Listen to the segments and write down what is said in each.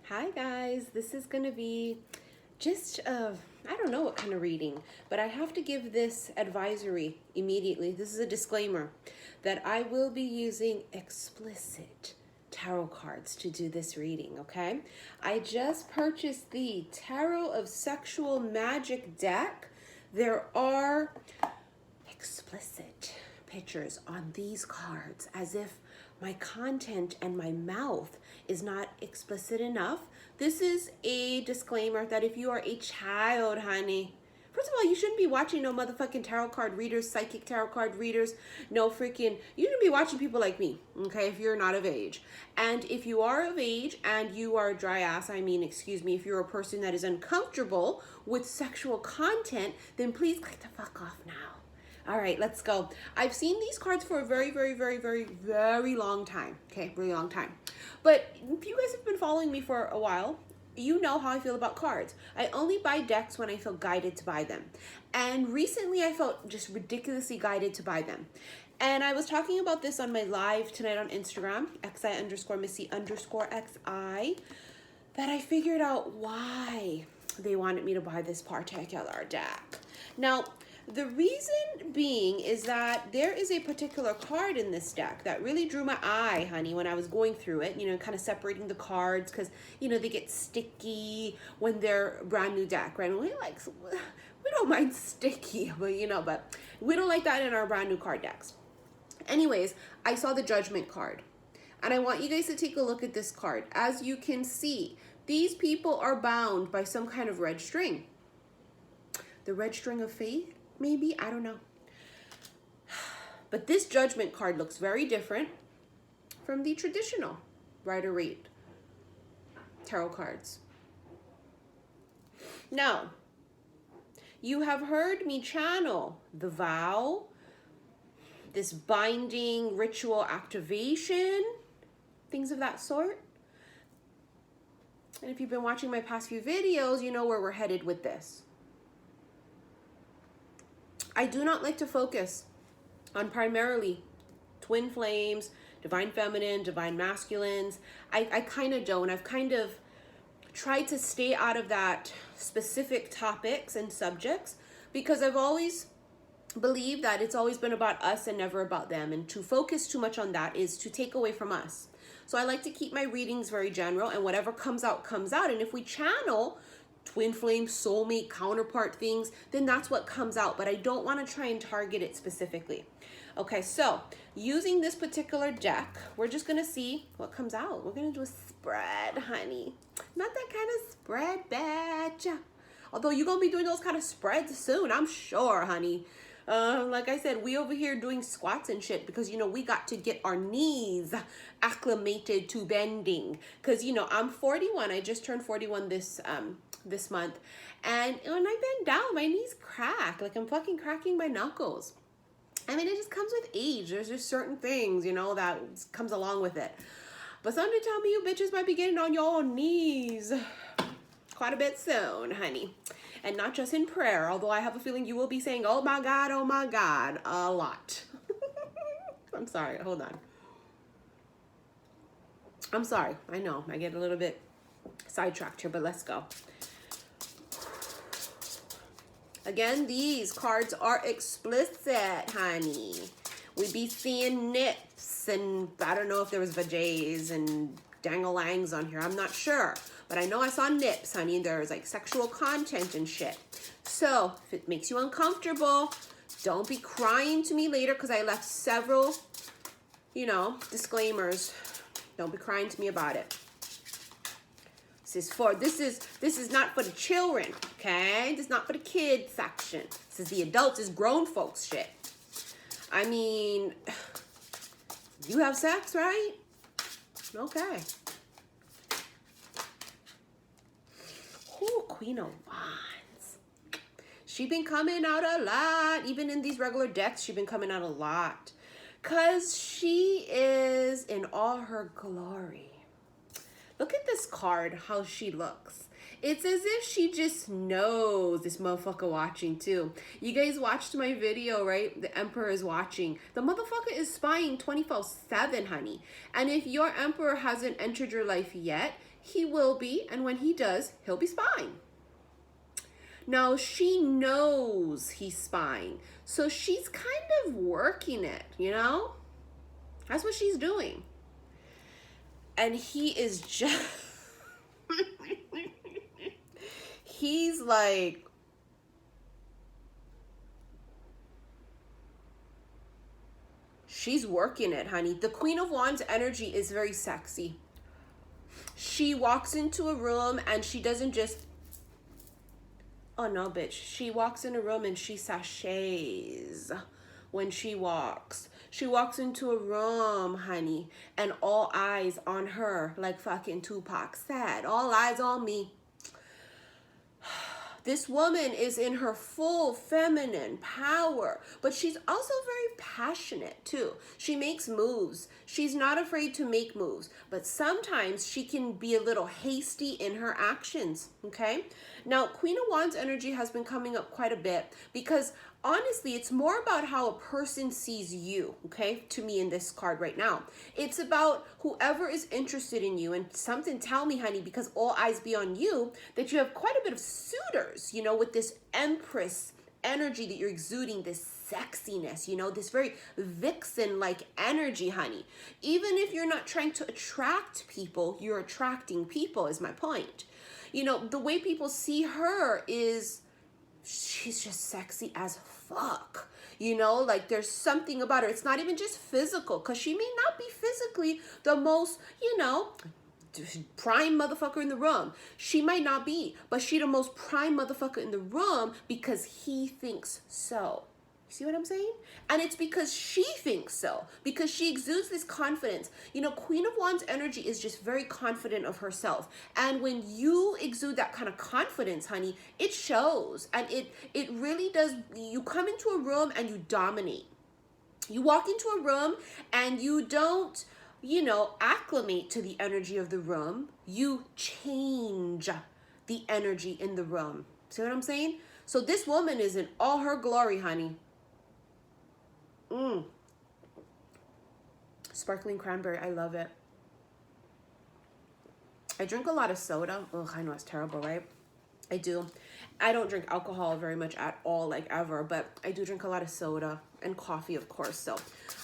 Hi guys, this is gonna be just I don't know what kind of reading, but I have to give this advisory immediately. This is a disclaimer that I will be using explicit tarot cards to do this reading, okay? I just purchased the Tarot of Sexual Magic deck. There are explicit pictures on these cards, as if my content and my mouth is not explicit enough. This is a disclaimer that if you are a child, honey, first of all, you shouldn't be watching no motherfucking tarot card readers, psychic tarot card readers, no freaking, you shouldn't be watching people like me, okay, if you're not of age. And if you are of age and you are a dry ass, excuse me, if you're a person that is uncomfortable with sexual content, then please click the fuck off now. All right, let's go. I've seen these cards for a very, very, very, very, very long time. Okay, really long time. But if you guys have been following me for a while, you know how I feel about cards. I only buy decks when I feel guided to buy them. And recently I felt just ridiculously guided to buy them. And I was talking about this on my live tonight on Instagram, xi_missy_xi, that I figured out why they wanted me to buy this particular deck. Now, the reason being is that there is a particular card in this deck that really drew my eye, honey, when I was going through it, kind of separating the cards because, they get sticky when they're a brand new deck, right? And we don't mind sticky, but we don't like that in our brand new card decks. Anyways, I saw the Judgment card, and I want you guys to take a look at this card. As you can see, these people are bound by some kind of red string. The red string of faith? Maybe, I don't know. But this Judgment card looks very different from the traditional Rider-Waite tarot cards. Now, you have heard me channel the vow, this binding ritual activation, things of that sort. And if you've been watching my past few videos, you know where we're headed with this. I do not like to focus on primarily twin flames, divine feminine, divine masculines. I kind of don't. I've kind of tried to stay out of that specific topics and subjects because I've always believed that it's always been about us and never about them. And to focus too much on that is to take away from us. So I like to keep my readings very general, and whatever comes out, comes out. And if we channel twin flame, soulmate, counterpart things, then that's what comes out. But I don't want to try and target it specifically. Okay, so using this particular deck, we're just going to see what comes out. We're going to do a spread, honey. Not that kind of spread, bitch. Although you're going to be doing those kind of spreads soon, I'm sure, honey. Like I said, we over here doing squats and shit because, we got to get our knees acclimated to bending. Because, I'm 41. I just turned 41 this month. And when I bend down, my knees crack. Like I'm fucking cracking my knuckles. It just comes with age. There's just certain things, that comes along with it. But somebody tell me you bitches might be getting on your knees quite a bit soon, honey. And not just in prayer, although I have a feeling you will be saying, oh my God, a lot. I'm sorry, hold on. I'm sorry, I know, I get a little bit sidetracked here, but let's go. Again, these cards are explicit, honey. We be seeing nips, and I don't know if there was vajays and dangalangs on here. I'm not sure. But I know I saw nips, honey. There's like sexual content and shit. So if it makes you uncomfortable, don't be crying to me later because I left several, disclaimers. Don't be crying to me about it. This is not for the children, okay? This is not for the kids section. This is the adults, this is grown folks shit. You have sex, right? Okay. Ooh, Queen of Wands. She been coming out a lot. Even in these regular decks, she been coming out a lot. Because she is in all her glory. Look at this card, how she looks. It's as if she just knows this motherfucker watching too. You guys watched my video, right? The Emperor is watching. The motherfucker is spying 24/7, honey. And if your Emperor hasn't entered your life yet, He will be, and when he does, he'll be spying. Now, she knows he's spying, so she's kind of working it, you know? That's what she's doing. And he is just... he's like... she's working it, honey. The Queen of Wands energy is very sexy. She walks into a room and she doesn't just... oh no, bitch. She walks in a room and she sachets when she walks. She walks into a room, honey, and all eyes on her, like fucking Tupac said. All eyes on me. This woman is in her full feminine power, but she's also very passionate too. She makes moves. She's not afraid to make moves, but sometimes she can be a little hasty in her actions, okay? Now, Queen of Wands energy has been coming up quite a bit because honestly, it's more about how a person sees you, okay, to me in this card right now. It's about whoever is interested in you, and something tell me, honey, because all eyes be on you, that you have quite a bit of suitors, you know, with this Empress energy that you're exuding, this sexiness, you know, this very vixen-like energy, honey. Even if you're not trying to attract people, you're attracting people is my point. You know, the way people see her is... she's just sexy as fuck, you know, like there's something about her. It's not even just physical, because she may not be physically the most, you know, prime motherfucker in the room. She might not be, but she the most prime motherfucker in the room because he thinks so. You see what I'm saying? And it's because she thinks so, because she exudes this confidence. You know, Queen of Wands energy is just very confident of herself. And when you exude that kind of confidence, honey, it shows. And it really does. You come into a room and you dominate. You walk into a room and you don't, you know, acclimate to the energy of the room. You change the energy in the room. See what I'm saying? So this woman is in all her glory, honey. Sparkling cranberry, I love it. I drink a lot of soda. Ugh, I know it's terrible, right? I do. I don't drink alcohol very much at all, like ever, but I do drink a lot of soda and coffee, of course. So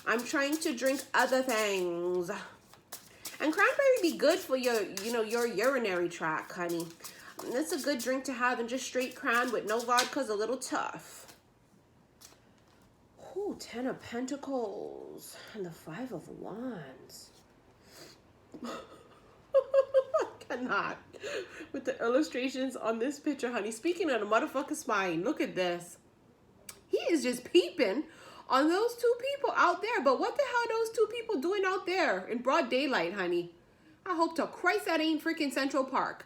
I'm trying to drink other things. And cranberry be good for your, you know, your urinary tract, honey. That's a good drink to have, and just straight cran with no vodka's a little tough. Ooh, 10 of Pentacles and the 5 of Wands. I cannot. With the illustrations on this picture, honey. Speaking of the motherfucking spine, look at this. He is just peeping on those two people out there. But what the hell are those two people doing out there in broad daylight, honey? I hope to Christ that ain't freaking Central Park.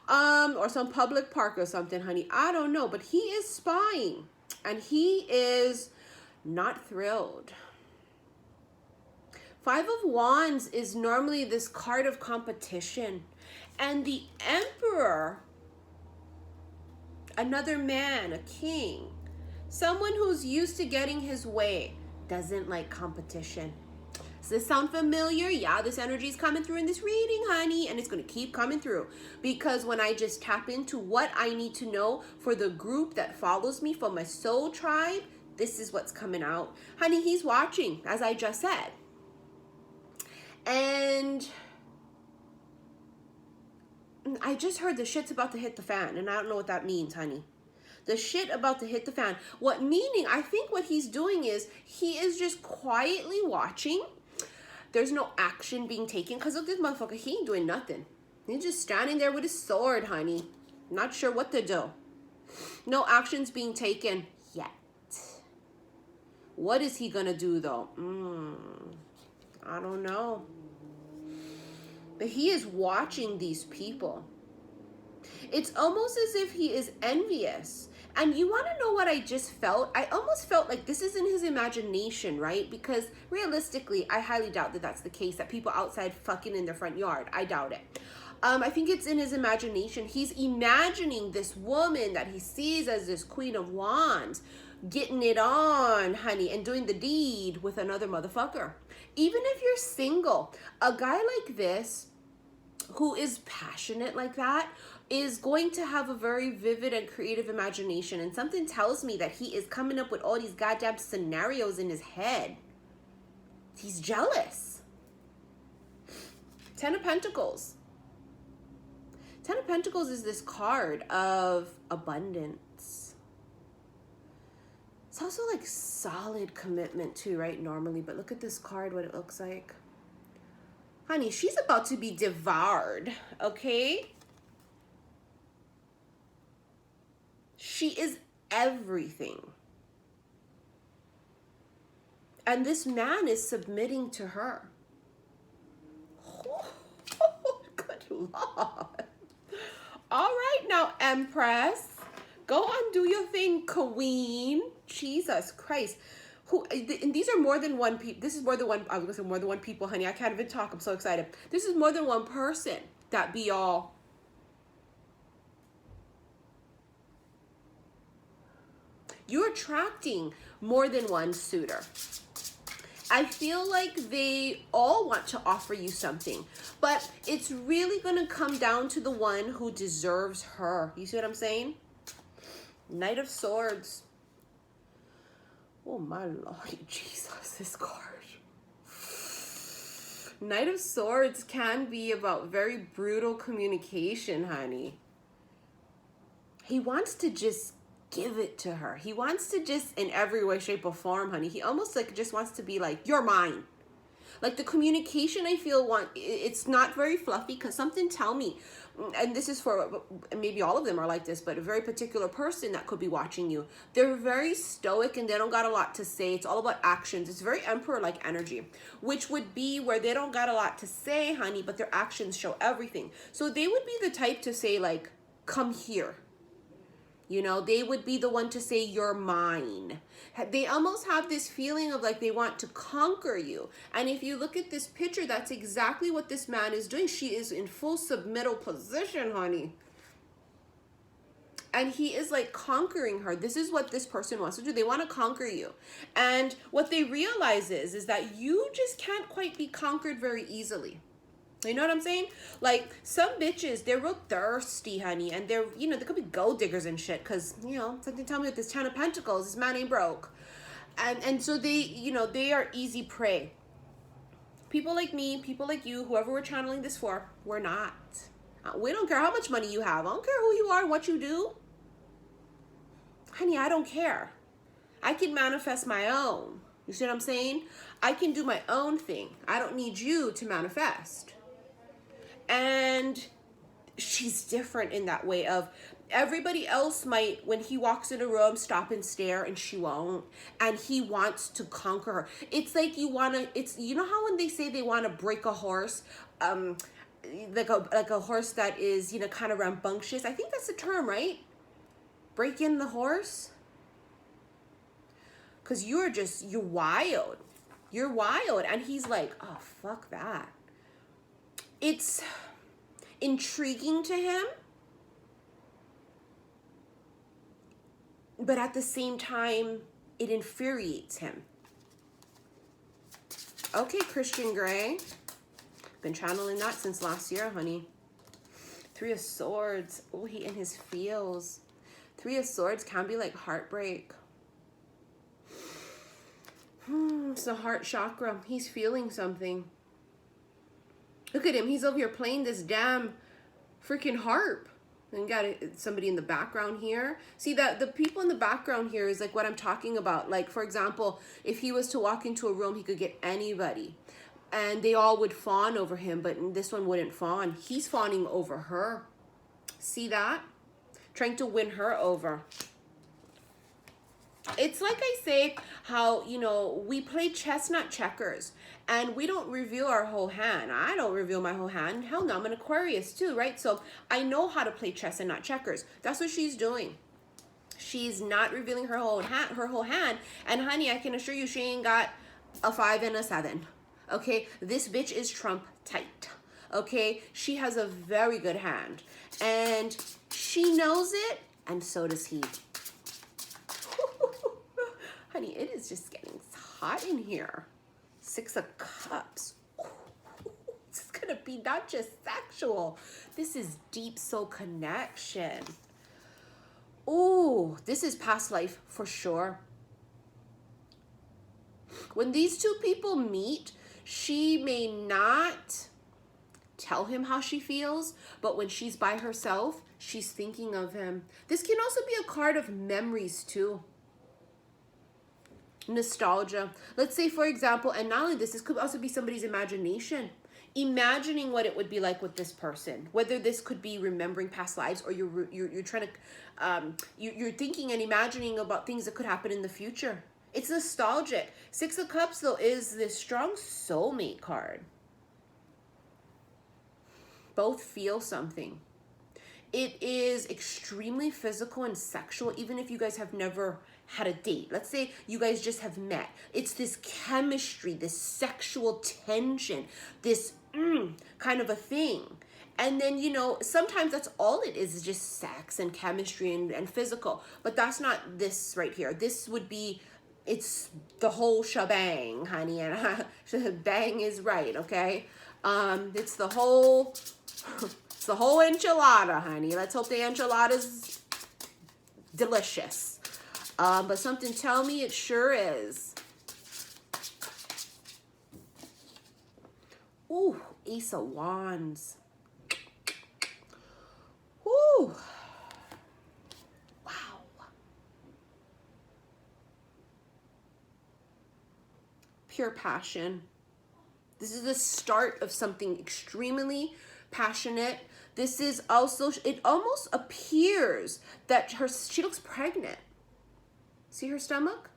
Or some public park or something, honey. I don't know. But he is spying. And he is... not thrilled. 5 of Wands is normally this card of competition. And the Emperor, another man, a king, someone who's used to getting his way, doesn't like competition. Does this sound familiar? Yeah, this energy is coming through in this reading, honey, and it's going to keep coming through. Because when I just tap into what I need to know for the group that follows me, for my soul tribe, this is what's coming out. Honey, he's watching, as I just said. And I just heard the shit's about to hit the fan, and I don't know what that means, honey. The shit about to hit the fan. What meaning, I think what he's doing is, he is just quietly watching. There's no action being taken, because look, this motherfucker, he ain't doing nothing. He's just standing there with his sword, honey. Not sure what to do. No actions being taken yet. What is he gonna do though? I don't know. But he is watching these people. It's almost as if he is envious. And you want to know what I just felt? I almost felt like this is in his imagination, right? Because realistically, I highly doubt that that's the case, that people outside fucking in their front yard. I doubt it. I think it's in his imagination. He's imagining this woman that he sees as this Queen of Wands getting it on, honey, and doing the deed with another motherfucker. Even if you're single, a guy like this who is passionate like that is going to have a very vivid and creative imagination. And something tells me that he is coming up with all these goddamn scenarios in his head. He's jealous. 10 of Pentacles. 10 of Pentacles is this card of abundance. It's also like solid commitment too, right? Normally, but look at this card, what it looks like. Honey, she's about to be devoured, okay? She is everything. And this man is submitting to her. Oh, good Lord. All right now, Empress. Go on, do your thing, Queen. Jesus Christ. And these are more than one people. This is more than one. I was gonna say more than one people, honey. I can't even talk. I'm so excited. This is more than one person that be all. You're attracting more than one suitor. I feel like they all want to offer you something, but it's really gonna come down to the one who deserves her. You see what I'm saying? Knight of Swords. Oh my Lord, Jesus, this card. Knight of Swords can be about very brutal communication, honey. He wants to just give it to her. He wants to just, in every way, shape, or form, honey. He almost like just wants to be like, you're mine. Like the communication, I feel, it's not very fluffy, because something tell me, and this is for, maybe all of them are like this, but a very particular person that could be watching you. They're very stoic and they don't got a lot to say. It's all about actions. It's very Emperor-like energy, which would be where they don't got a lot to say, honey, but their actions show everything. So they would be the type to say like, come here. You know, they would be the one to say, you're mine. They almost have this feeling of like they want to conquer you. And if you look at this picture, that's exactly what this man is doing. She is in full submittal position, honey. And he is like conquering her. This is what this person wants to do. They want to conquer you. And what they realize is that you just can't quite be conquered very easily. You know what I'm saying? Like some bitches, they're real thirsty, honey, and they're, you know, they could be gold diggers and shit, because, you know, something tell me with this 10 of Pentacles, this man ain't broke. And so they, you know, they are easy prey. People like me, people like you, whoever we're channeling this for, we're not. We don't care how much money you have. I don't care who you are, what you do. Honey, I don't care. I can manifest my own. You see what I'm saying? I can do my own thing. I don't need you to manifest. And she's different in that way of everybody else might, when he walks in a room, stop and stare, and she won't. And he wants to conquer her. It's like you want to, it's, you know how when they say they want to break a horse, like a horse that is, you know, kind of rambunctious. I think that's the term, right? Break in the horse. Because you're wild. You're wild. And he's like, oh, fuck that. It's intriguing to him, but at the same time, it infuriates him. Okay, Christian Grey. Been channeling that since last year, honey. 3 of Swords. Oh, he in his feels. 3 of Swords can be like heartbreak. It's the heart chakra. He's feeling something. Look at him. He's over here playing this damn freaking harp. And got somebody in the background here. See, that the people in the background here is like what I'm talking about. Like, for example, if he was to walk into a room, he could get anybody. And they all would fawn over him, but this one wouldn't fawn. He's fawning over her. See that? Trying to win her over. It's like I say, how, you know, we play chess, not checkers, and we don't reveal our whole hand. I don't reveal my whole hand. Hell no, I'm an Aquarius too, right? So I know how to play chess and not checkers. That's what she's doing. She's not revealing her whole hand. And honey, I can assure you, she ain't got a 5 and a 7. Okay, this bitch is Trump tight. Okay, she has a very good hand, and she knows it, and so does he. Honey, it is just getting hot in here. 6 of Cups. This is going to be not just sexual. This is deep soul connection. Oh, this is past life for sure. When these two people meet, she may not tell him how she feels, but when she's by herself, she's thinking of him. This can also be a card of memories too. Nostalgia. Let's say, for example, and not only this could also be somebody's imagination. Imagining what it would be like with this person. Whether this could be remembering past lives, or you're trying to, you're thinking and imagining about things that could happen in the future. It's nostalgic. Six of Cups, though, is this strong soulmate card. Both feel something. It is extremely physical and sexual, even if you guys have never had a date. Let's say you guys just have met. It's this chemistry, this sexual tension, this kind of a thing. And then, you know, sometimes that's all it is just sex and chemistry and physical. But that's not this right here. This would be, it's the whole shebang, honey. And bang is right, okay? It's the whole enchilada, honey. Let's hope the enchilada's delicious. But something tell me it sure is. Ooh, Ace of Wands. Ooh. Wow. Pure passion. This is the start of something extremely passionate. This is also, it almost appears that she looks pregnant. See her stomach?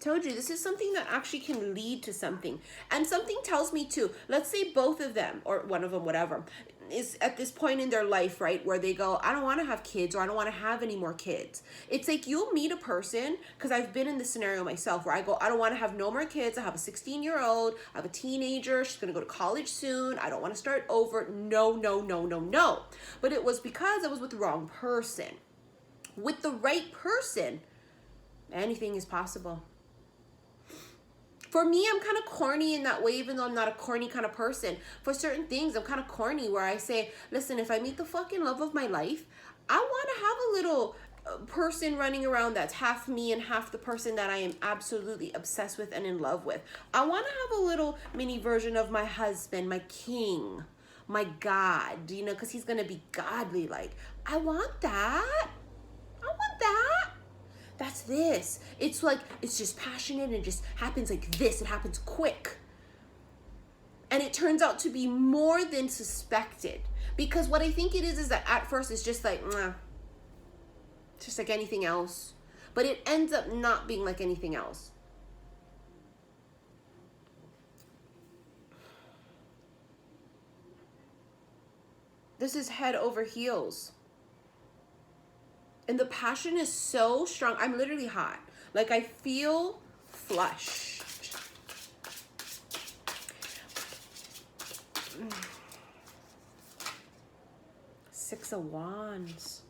Told you, this is something that actually can lead to something. And something tells me too, let's say both of them, or one of them, whatever, is at this point in their life, right, where they go, I don't want to have kids, or I don't want to have any more kids. It's like you'll meet a person, because I've been in this scenario myself, where I go, I don't want to have no more kids. I have a 16-year-old, I have a teenager, she's going to go to college soon, I don't want to start over. No, no, no, no, no. But it was because I was with the wrong person. With the right person, anything is possible. For me, I'm kind of corny in that way, even though I'm not a corny kind of person. For certain things, I'm kind of corny where I say, listen, if I meet the fucking love of my life, I want to have a little person running around that's half me and half the person that I am absolutely obsessed with and in love with. I want to have a little mini version of my husband, my king, my God, you know, because he's going to be godly like. I want that. I want that. That's this. It's like, it's just passionate and it just happens like this. It happens quick. And it turns out to be more than suspected. Because what I think it is that at first it's just like, it's just like anything else. But it ends up not being like anything else. This is head over heels. And the passion is so strong. I'm literally hot. Like I feel flushed. Six of Wands.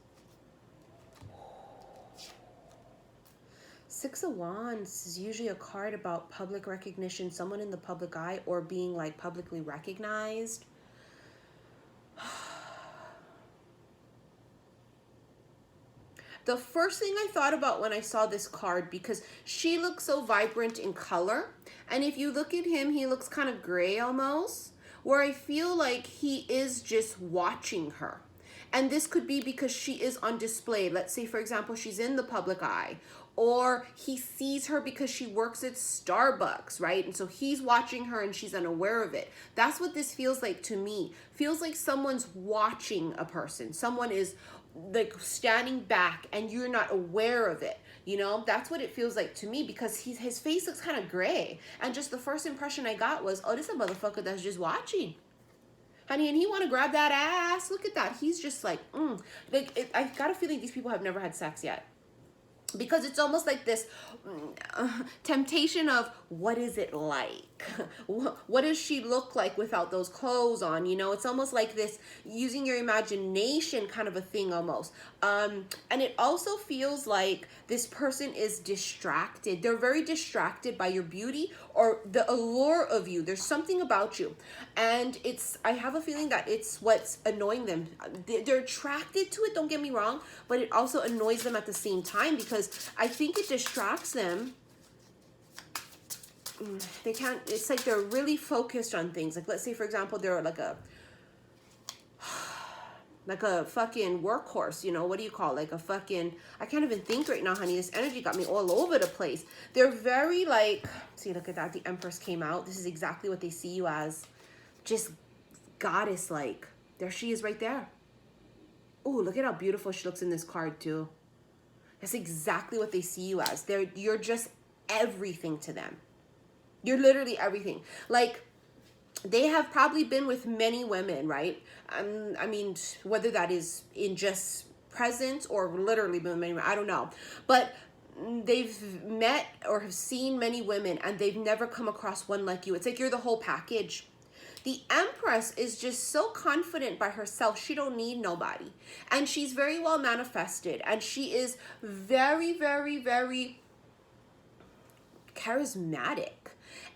Six of Wands is usually a card about public recognition, someone in the public eye, or being like publicly recognized. The first thing I thought about when I saw this card, because she looks so vibrant in color, and if you look at him, he looks kind of gray almost, where I feel like he is just watching her. And this could be because she is on display. Let's say, for example, she's in the public eye, or he sees her because she works at Starbucks, right? And so he's watching her and she's unaware of it. That's what this feels like to me. Feels like someone's watching a person. Someone is like standing back and you're not aware of it, you know? That's what it feels like to me, because his face looks kind of gray, and just the first impression I got was, oh, this is a motherfucker that's just watching, honey, and he want to grab that ass. Look at that. He's just like I got a feeling these people have never had sex yet, because it's almost like this temptation of what is it like. what does she look like without those clothes on? You know, it's almost like this using your imagination kind of a thing almost. And it also feels like this person is distracted. They're very distracted by your beauty or the allure of you. There's something about you. And I have a feeling that it's what's annoying them. They're attracted to it, don't get me wrong, but it also annoys them at the same time because I think it distracts them. They can't, it's like they're really focused on things. Like, let's say, for example, they're like a fucking workhorse, you know, what do you call it? Like a fucking, I can't even think right now, honey. This energy got me all over the place. They're very like, see, look at that. The Empress came out. This is exactly what they see you as. Just goddess-like. There she is right there. Oh, look at how beautiful she looks in this card too. That's exactly what they see you as. You're just everything to them. You're literally everything. Like, they have probably been with many women, right? I mean, whether that is in just presence or literally been with many women, I don't know. But they've met or have seen many women and they've never come across one like you. It's like you're the whole package. The Empress is just so confident by herself. She don't need nobody. And she's very well manifested. And she is very, very, very charismatic.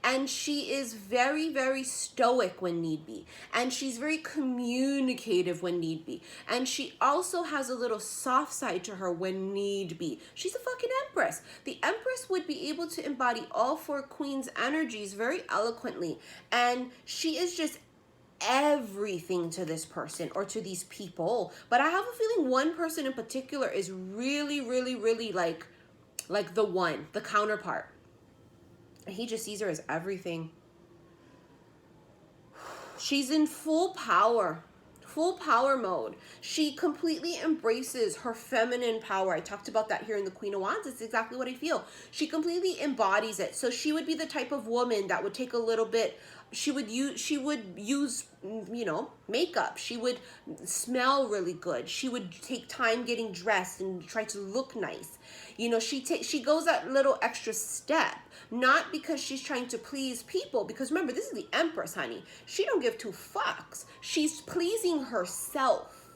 And she is very, very stoic when need be. And she's very communicative when need be. And she also has a little soft side to her when need be. She's a fucking Empress. The Empress would be able to embody all four queens' energies very eloquently. And she is just everything to this person or to these people. But I have a feeling one person in particular is really, really, really like the counterpart. He just sees her as everything. She's in full power mode. She completely embraces her feminine power. I talked about that here in the Queen of Wands. It's exactly what I feel. She completely embodies it. So she would be the type of woman that would take a little bit, she would use, you know, makeup. She would smell really good. She would take time getting dressed and try to look nice. You know, she goes that little extra step, not because she's trying to please people, because remember, this is the Empress, honey. She don't give two fucks. She's pleasing herself.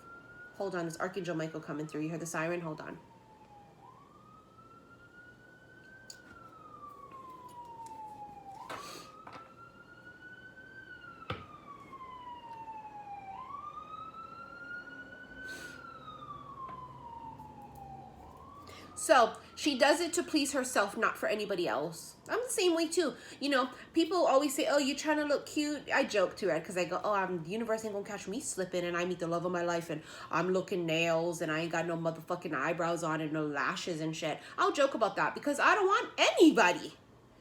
Hold on, there's Archangel Michael coming through. You hear the siren? Hold on. So she does it to please herself, not for anybody else. I'm the same way too. You know, people always say, oh, you're trying to look cute. I joke too, right? Because I go, oh, the universe ain't gonna catch me slipping and I meet the love of my life and I'm looking nails and I ain't got no motherfucking eyebrows on and no lashes and shit. I'll joke about that because I don't want anybody,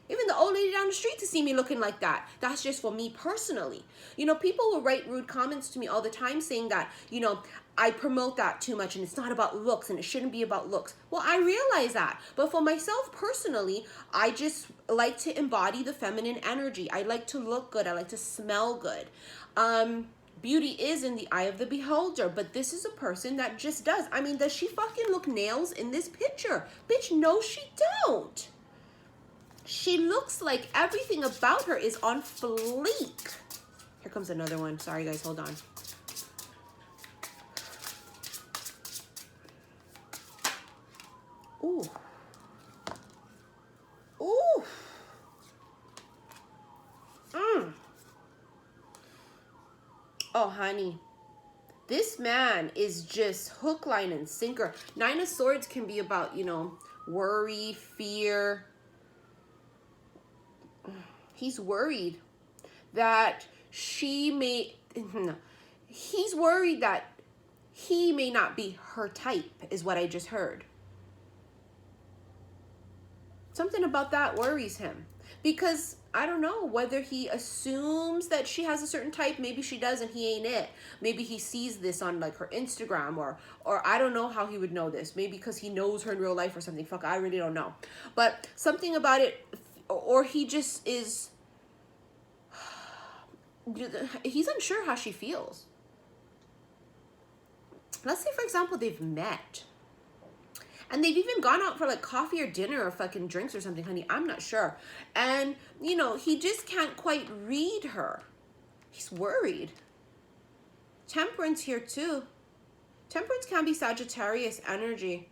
even the old lady down the street, to see me looking like that. That's just for me personally. You know, people will write rude comments to me all the time saying that, you know, I promote that too much and it's not about looks and it shouldn't be about looks. Well, I realize that. But for myself personally, I just like to embody the feminine energy. I like to look good. I like to smell good. Beauty is in the eye of the beholder, but this is a person that just does. I mean, does she fucking look nails in this picture? Bitch, no, she don't. She looks like everything about her is on fleek. Here comes another one. Sorry, guys. Hold on. Ooh. Ooh. Oh, honey. This man is just hook, line, and sinker. Nine of Swords can be about, you know, worry, fear. He's worried that she may, he's worried that he may not be her type, is what I just heard. Something about that worries him. Because I don't know whether he assumes that she has a certain type. Maybe she does and he ain't it. Maybe he sees this on like her Instagram or I don't know how he would know this. Maybe because he knows her in real life or something. Fuck, I really don't know. But something about it, or he just is, he's unsure how she feels. Let's say, for example, they've met. And they've even gone out for like coffee or dinner or fucking drinks or something, honey. I'm not sure. And, you know, he just can't quite read her. He's worried. Temperance here too. Temperance can be Sagittarius energy.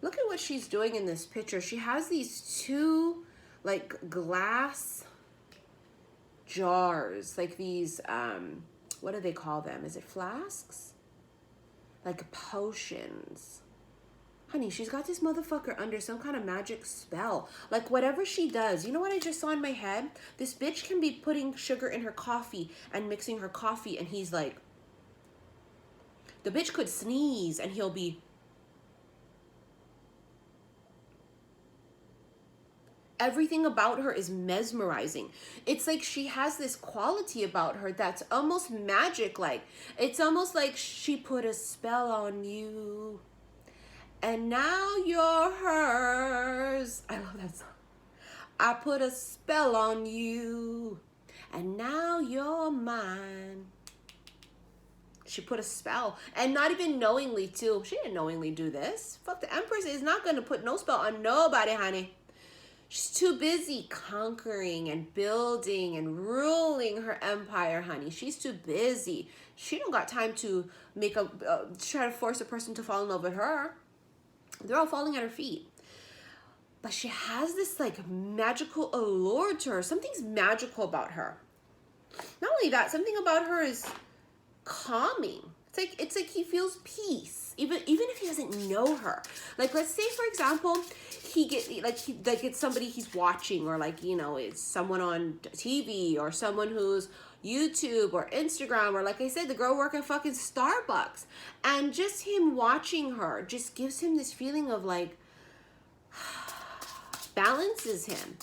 Look at what she's doing in this picture. She has these two like glass jars, like these, what do they call them? Is it flasks? Like potions. Honey, she's got this motherfucker under some kind of magic spell. Like whatever she does, you know what I just saw in my head? This bitch can be putting sugar in her coffee and mixing her coffee, and he's like, the bitch could sneeze and he'll be, everything about her is mesmerizing. It's like she has this quality about her that's almost magic-like. It's almost like she put a spell on you and now you're hers. I love that song. I put a spell on you and now you're mine. She put a spell, and not even knowingly too. She didn't knowingly do this. Fuck, the Empress is not gonna put no spell on nobody, honey. She's too busy conquering and building and ruling her empire, honey. She's too busy. She don't got time to make a try to force a person to fall in love with her. They're all falling at her feet. But she has this like magical allure to her. Something's magical about her. Not only that, something about her is calming. It's like he feels peace, even if he doesn't know her. Like, let's say for example, it's somebody he's watching, or like, you know, it's someone on TV or someone who's YouTube or Instagram, or like I said, the girl working fucking Starbucks, and just him watching her just gives him this feeling of like balances him.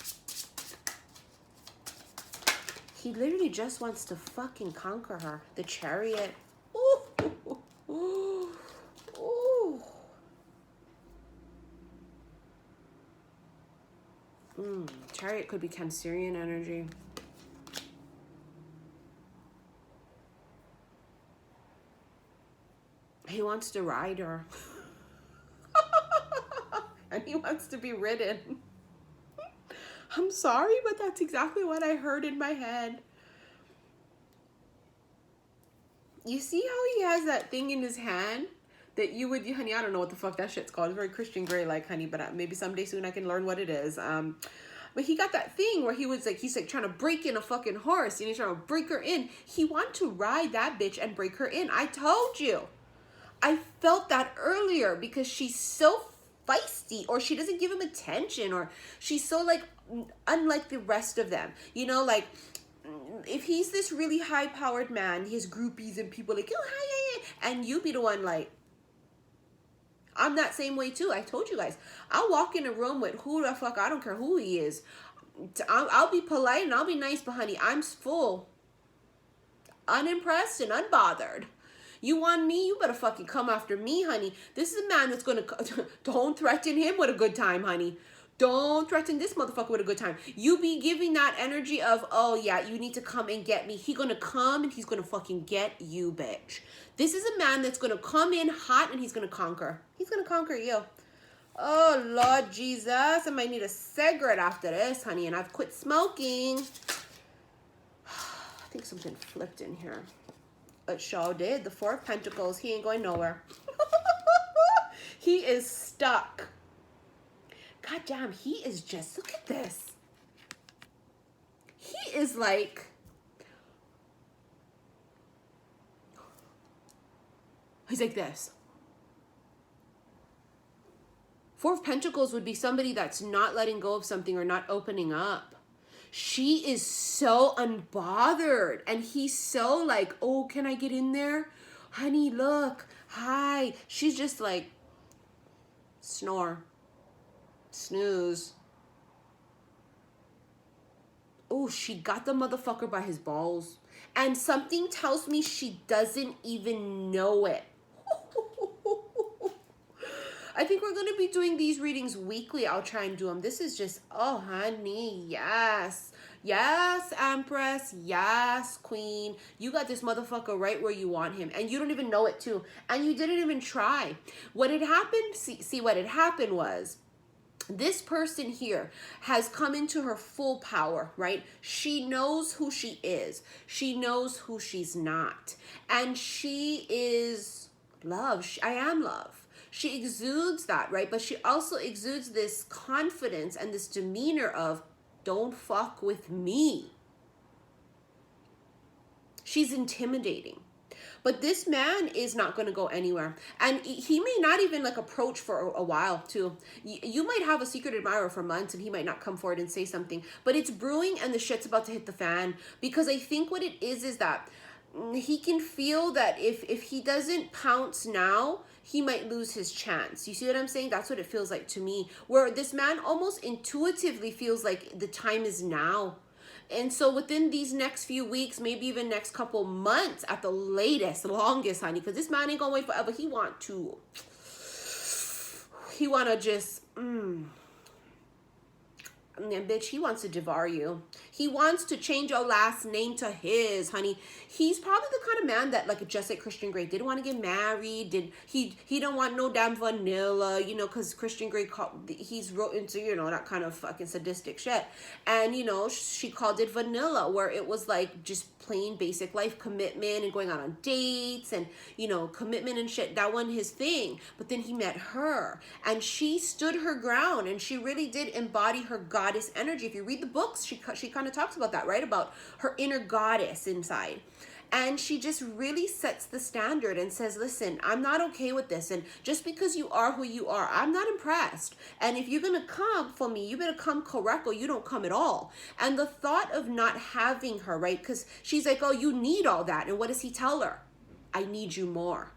He literally just wants to fucking conquer her. The Chariot. Ooh, ooh, ooh, ooh. Chariot could be Cancerian energy. He wants to ride her. And he wants to be ridden. I'm sorry, but that's exactly what I heard in my head. You see how he has that thing in his hand that you would, honey, I don't know what the fuck that shit's called. It's very Christian Grey like, honey, but maybe someday soon I can learn what it is. But he got that thing where he's like trying to break in a fucking horse, and he's trying to break her in. He wanted to ride that bitch and break her in. I told you. I felt that earlier because she's so feisty, or she doesn't give him attention, or she's so like unlike the rest of them. You know, like if he's this really high powered man, he has groupies and people like, oh hi, yeah, and you be the one like, I'm that same way too. I told you guys, I'll walk in a room with who the fuck, I don't care who he is. I'll be polite and I'll be nice, but honey, I'm full unimpressed and unbothered. You want me? You better fucking come after me, honey. This is a man that's gonna, don't threaten him with a good time, honey. Don't threaten this motherfucker with a good time. You be giving that energy of, oh yeah, you need to come and get me. He gonna come and he's gonna fucking get you, bitch. This is a man that's gonna come in hot and he's gonna conquer. He's gonna conquer you. Oh, Lord Jesus. I might need a cigarette after this, honey, and I've quit smoking. I think something flipped in here. It sure did. The Four of Pentacles. He ain't going nowhere. He is stuck. God damn, he is just, look at this. He is like, he's like this. Four of Pentacles would be somebody that's not letting go of something or not opening up. She is so unbothered, and he's so like, oh, can I get in there? Honey, look, hi. She's just like, snore. Snooze. Oh, she got the motherfucker by his balls. And something tells me she doesn't even know it. I think we're going to be doing these readings weekly. I'll try and do them. This is just, oh, honey, yes. Yes, Empress. Yes, Queen. You got this motherfucker right where you want him. And you don't even know it too. And you didn't even try. What had happened, see what had happened was, this person here has come into her full power, right? She knows who she is. She knows who she's not. And she is love. I am love. She exudes that, right? But she also exudes this confidence and this demeanor of, don't fuck with me. She's intimidating. But this man is not going to go anywhere. And he may not even like approach for a while too. You might have a secret admirer for months and he might not come forward and say something. But it's brewing and the shit's about to hit the fan. Because I think what it is that he can feel that if he doesn't pounce now, he might lose his chance. You see what I'm saying? That's what it feels like to me. Where this man almost intuitively feels like the time is now. And so within these next few weeks, maybe even next couple months at the latest, longest, honey, because this man ain't gonna wait forever. He want to just, and bitch, he wants to devour you. He wants to change your last name to his, honey. He's probably the kind of man that, like, just like Christian Grey, didn't want to get married. He don't want no damn vanilla, you know, because Christian Grey, he's wrote into, you know, that kind of fucking sadistic shit. And, you know, she called it vanilla, where it was like just plain basic life commitment and going out on dates and, you know, commitment and shit. That wasn't his thing. But then he met her and she stood her ground and she really did embody her goddess energy. If you read the books, she kind of talks about that, right? About her inner goddess inside. And she just really sets the standard and says, listen, I'm not okay with this. And just because you are who you are, I'm not impressed. And if you're going to come for me, you better come correct or you don't come at all. And the thought of not having her, right? Because she's like, oh, you need all that. And what does he tell her? I need you more.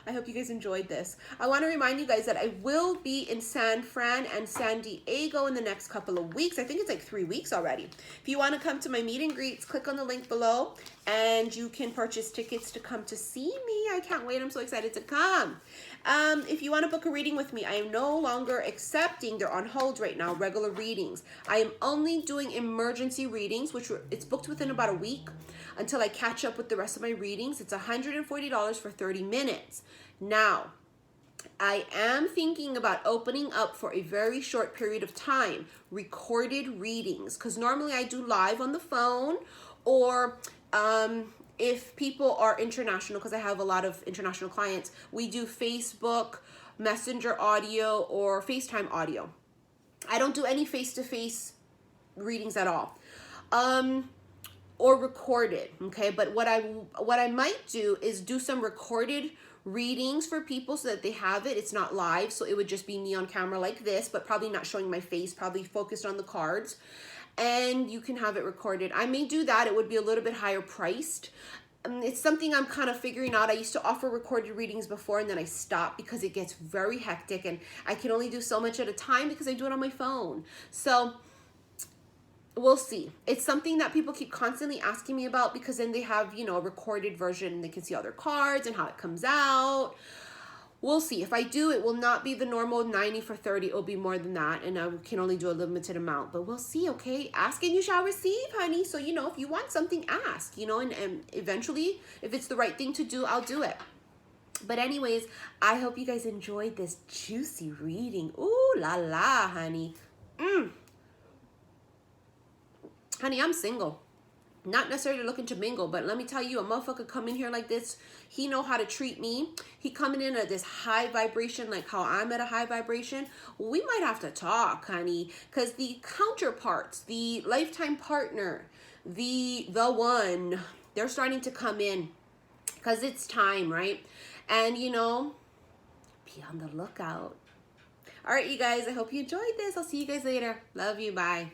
I hope you guys enjoyed this. I want to remind you guys that I will be in San Fran and San Diego in the next couple of weeks. I think it's like 3 weeks already. If you want to come to my meet and greets, click on the link below and you can purchase tickets to come to see me. I can't wait. I'm so excited to come. If you want to book a reading with me, I am no longer accepting, they're on hold right now, regular readings. I am only doing emergency readings, which it's booked within about a week until I catch up with the rest of my readings. It's $140 for 30 minutes. Now, I am thinking about opening up for a very short period of time, recorded readings, because normally I do live on the phone, or if people are international, because I have a lot of international clients, we do Facebook, Messenger audio, or FaceTime audio. I don't do any face-to-face readings at all. Or recorded, okay? But what I might do is do some recorded readings for people so that they have it. It's not live, so it would just be me on camera like this, but probably not showing my face, probably focused on the cards. And you can have it recorded. I may do that. It would be a little bit higher priced. It's something I'm kind of figuring out. I used to offer recorded readings before and then I stopped because it gets very hectic and I can only do so much at a time because I do it on my phone. So we'll see. It's something that people keep constantly asking me about because then they have, you know, a recorded version and they can see all their cards and how it comes out. We'll see. If I do, it will not be the normal 90 for 30. It'll be more than that. And I can only do a limited amount. But we'll see, okay? Ask and you shall receive, honey. So, you know, if you want something, ask, you know. And eventually, if it's the right thing to do, I'll do it. But anyways, I hope you guys enjoyed this juicy reading. Ooh la la, honey. Honey, I'm single. Not necessarily looking to mingle, but let me tell you, a motherfucker come in here like this, he know how to treat me. He coming in at this high vibration, like how I'm at a high vibration. We might have to talk, honey, because the counterparts, the lifetime partner, the one, they're starting to come in because it's time, right? And, you know, be on the lookout. All right, you guys, I hope you enjoyed this. I'll see you guys later. Love you. Bye.